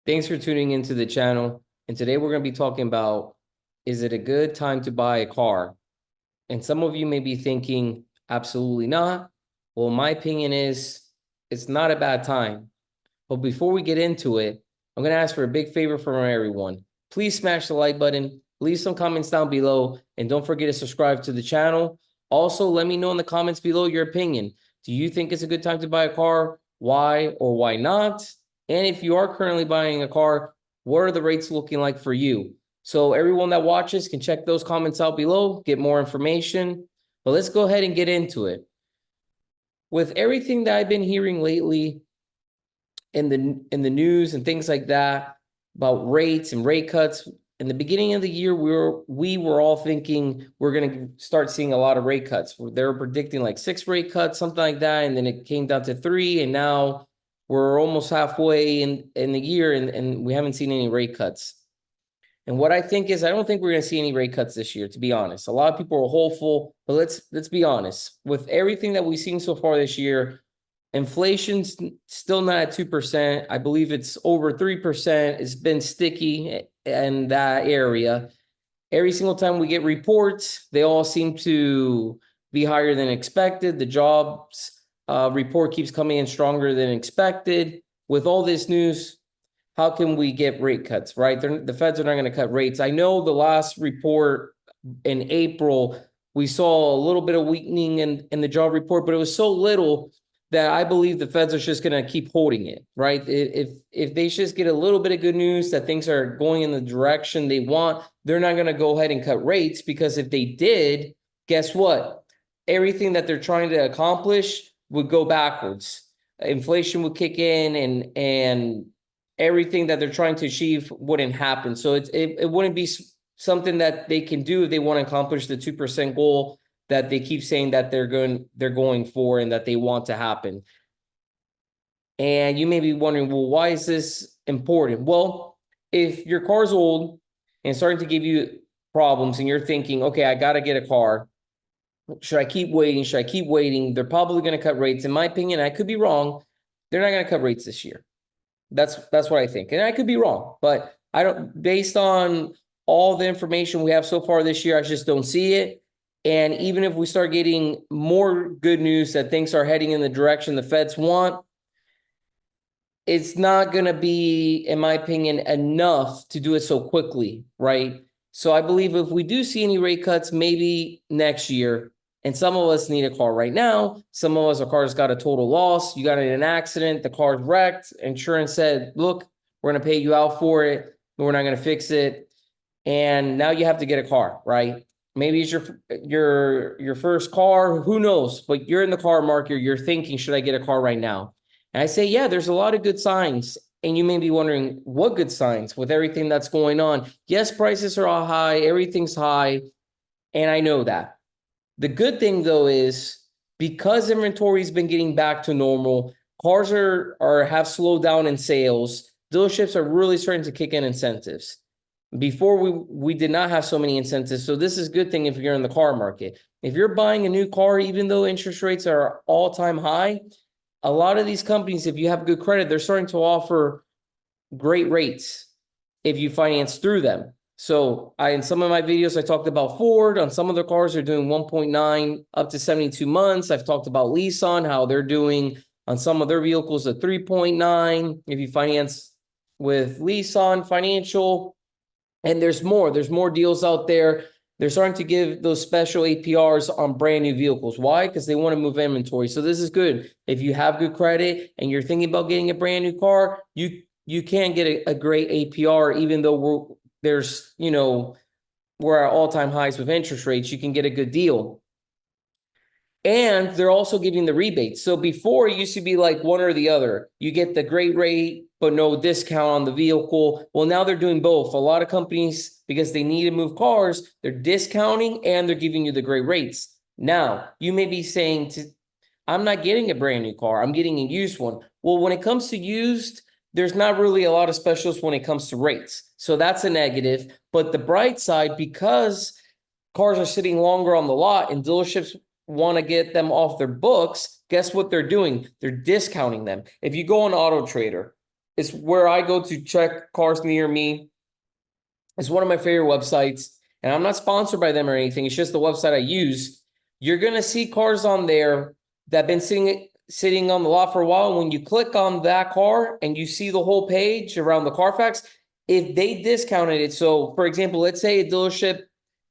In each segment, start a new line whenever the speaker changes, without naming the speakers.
Thanks for tuning into the channel. And today we're going to be talking about, is it a good time to buy a car? And some of you may be thinking, absolutely not. Well, my opinion is it's not a bad time. But before we get into it, I'm going to ask for a big favor from everyone. Please smash the like button, leave some comments down below, and don't forget to subscribe to the channel. Also, let me know in the comments below your opinion. Do you think it's a good time to buy a car? Why or why not? And if you are currently buying a car, what are the rates looking like for you? So everyone that watches can check those comments out below, get more information. But let's go ahead and get into it. With everything that I've been hearing lately in the news and things like that about rates and rate cuts, in the beginning of the year, we were all thinking we're going to start seeing a lot of rate cuts. They were predicting like 6 rate cuts, something like that, and then it came down to 3, and now we're almost halfway in the year, and we haven't seen any rate cuts. And what I think is, I don't think we're going to see any rate cuts this year, to be honest. A lot of people are hopeful, but let's be honest. With everything that we've seen so far this year, inflation's still not at 2%. I believe it's over 3%. It's been sticky in that area. Every single time we get reports, they all seem to be higher than expected. The jobs report keeps coming in stronger than expected. With all this news, how can we get rate cuts, right? The Feds are not going to cut rates. I know the last report in April, we saw a little bit of weakening in the job report, but it was so little that I believe the Feds are just going to keep holding it, right? If they just get a little bit of good news that things are going in the direction they want, they're not going to go ahead and cut rates, because if they did, guess what? Everything that they're trying to accomplish would go backwards. Inflation would kick in, and everything that they're trying to achieve wouldn't happen. So it wouldn't be something that they can do if they want to accomplish the 2% goal that they keep saying that they're going for and that they want to happen. And you may be wondering, well, why is this important? Well, if your car's old and starting to give you problems and you're thinking, okay, I got to get a car. Should I keep waiting? Should I keep waiting? They're probably going to cut rates. In my opinion, I could be wrong. They're not going to cut rates this year. That's what I think. And I could be wrong, but based on all the information we have so far this year, I just don't see it. And even if we start getting more good news that things are heading in the direction the Feds want, it's not going to be, in my opinion, enough to do it so quickly, right? So I believe if we do see any rate cuts, maybe next year, and some of us need a car right now. Some of us, our car's got a total loss. You got in an accident, the car's wrecked. Insurance said, look, we're going to pay you out for it, but we're not going to fix it. And now you have to get a car, right? Maybe it's your first car, who knows? But you're in the car market, you're thinking, should I get a car right now? And I say, yeah, there's a lot of good signs. And you may be wondering, what good signs with everything that's going on? Yes, prices are all high, everything's high, and I know that. The good thing, though, is because inventory's been getting back to normal, cars have slowed down in sales, dealerships are really starting to kick in incentives. Before, we did not have so many incentives, so this is a good thing if you're in the car market. If you're buying a new car, even though interest rates are all-time high, a lot of these companies, if you have good credit, they're starting to offer great rates if you finance through them. So in some of my videos, I talked about Ford. On some of their cars, they're doing 1.9 up to 72 months. I've talked about Nissan, how they're doing on some of their vehicles a 3.9 if you finance with Nissan Financial. And there's more deals out there. They're starting to give those special APRs on brand new vehicles. Why? Because they want to move inventory. So this is good. If you have good credit and you're thinking about getting a brand new car, you can get a great APR, even though we're at all-time highs with interest rates. You can get a good deal. And they're also giving the rebates. So before, it used to be like one or the other. You get the great rate, but no discount on the vehicle. Well, now they're doing both. A lot of companies, because they need to move cars, they're discounting and they're giving you the great rates. Now, you may be saying, I'm not getting a brand new car. I'm getting a used one. Well, when it comes to used, there's not really a lot of specials when it comes to rates. So that's a negative. But the bright side, because cars are sitting longer on the lot and dealerships want to get them off their books, guess what they're doing? They're discounting them. If you go on Auto Trader, It's where I go to check cars near me. It's one of my favorite websites, and I'm not sponsored by them or anything. It's just the website I use. You're gonna see cars on there that have been sitting on the lot for a while. And when you click on that car and you see the whole page around the Carfax, if they discounted it, so for example, let's say a dealership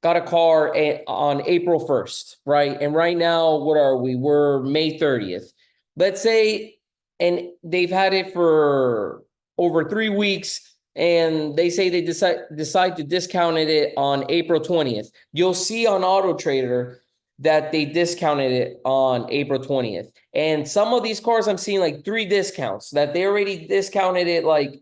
got a car on April 1st, right? And right now, what are we? We're May 30th. Let's say, and they've had it for over 3 weeks, and they say they decide to discount it on April 20th. You'll see on Auto Trader that they discounted it on April 20th. And some of these cars I'm seeing like 3 discounts, that they already discounted it like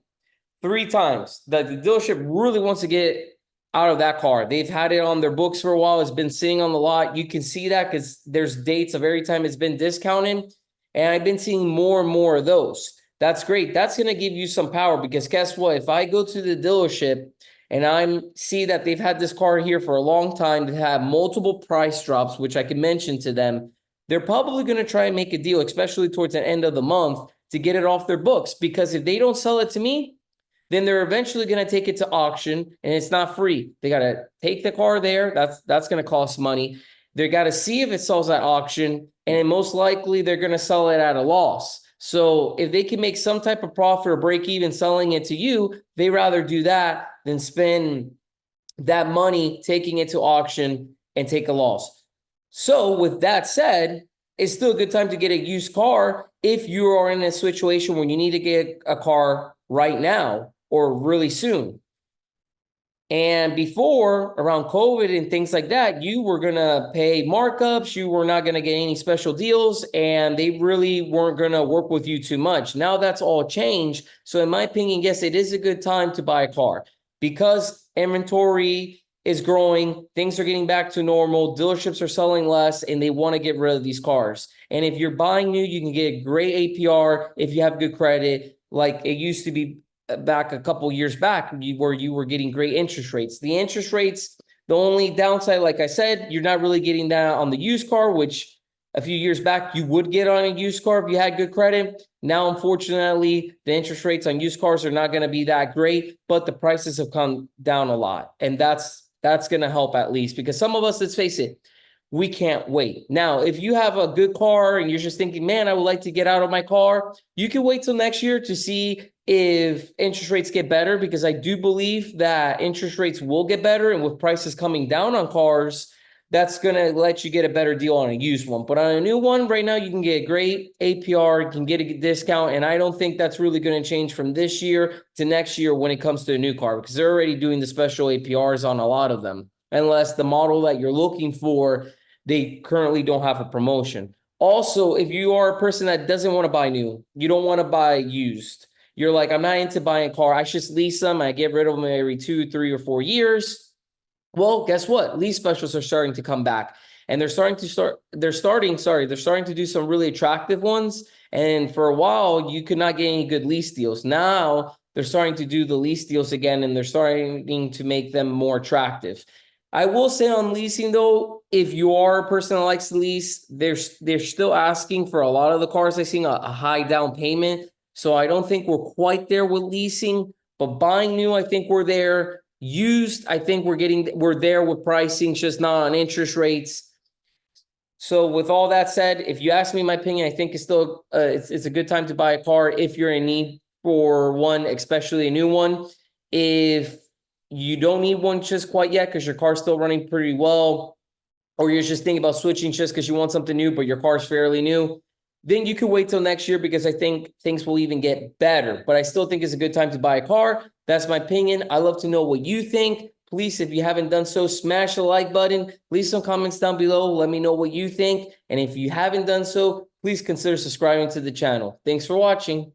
3 times. That the dealership really wants to get out of that car. They've had it on their books for a while. It's been sitting on the lot. You can see that because there's dates of every time it's been discounted. And I've been seeing more and more of those. That's great. That's going to give you some power, because guess what? If I go to the dealership and I see that they've had this car here for a long time, they have multiple price drops, which I can mention to them, they're probably going to try and make a deal, especially towards the end of the month, to get it off their books. Because if they don't sell it to me, then they're eventually going to take it to auction, and it's not free. They got to take the car there. That's going to cost money. They got to see if it sells at auction, and most likely they're going to sell it at a loss. So if they can make some type of profit or break even selling it to you, they rather do that than spend that money taking it to auction and take a loss. So with that said, it's still a good time to get a used car if you are in a situation where you need to get a car right now or really soon. And before, around COVID and things like that, you were going to pay markups, you were not going to get any special deals, and they really weren't going to work with you too much. Now that's all changed. So in my opinion, yes, it is a good time to buy a car because inventory is growing, things are getting back to normal, dealerships are selling less, and they want to get rid of these cars. And if you're buying new, you can get great APR if you have good credit, like it used to be back a couple years back, where you were getting great interest rates. The interest rates, the only downside, like I said, you're not really getting that on the used car, which a few years back you would get on a used car if you had good credit. Now, unfortunately, the interest rates on used cars are not going to be that great, but the prices have come down a lot. And that's going to help at least, because some of us, let's face it, we can't wait. Now, if you have a good car and you're just thinking, man, I would like to get out of my car, you can wait till next year to see if interest rates get better, because I do believe that interest rates will get better. And with prices coming down on cars, that's going to let you get a better deal on a used one. But on a new one right now, you can get great APR, you can get a discount. And I don't think that's really going to change from this year to next year when it comes to a new car, because they're already doing the special APRs on a lot of them, unless the model that you're looking for, they currently don't have a promotion. Also, if you are a person that doesn't want to buy new, you don't want to buy used, you're like, I'm not into buying a car, I just lease them, I get rid of them every 2, 3, or 4 years. Well, guess what? Lease specials are starting to come back, and they're starting to do some really attractive ones. And for a while, you could not get any good lease deals. Now they're starting to do the lease deals again, and they're starting to make them more attractive. I will say on leasing though, if you are a person that likes to lease, they're still asking for a lot of the cars I've seen a high down payment. So I don't think we're quite there with leasing, but buying new, I think we're there. Used, I think we're there with pricing, just not on interest rates. So with all that said, if you ask me my opinion, I think it's still it's a good time to buy a car if you're in need for one, especially a new one. If you don't need one just quite yet because your car's still running pretty well, or you're just thinking about switching just because you want something new, but your car's fairly new, then you can wait till next year, because I think things will even get better. But I still think it's a good time to buy a car. That's my opinion. I love to know what you think. Please, if you haven't done so, smash the like button. Leave some comments down below. Let me know what you think. And if you haven't done so, please consider subscribing to the channel. Thanks for watching.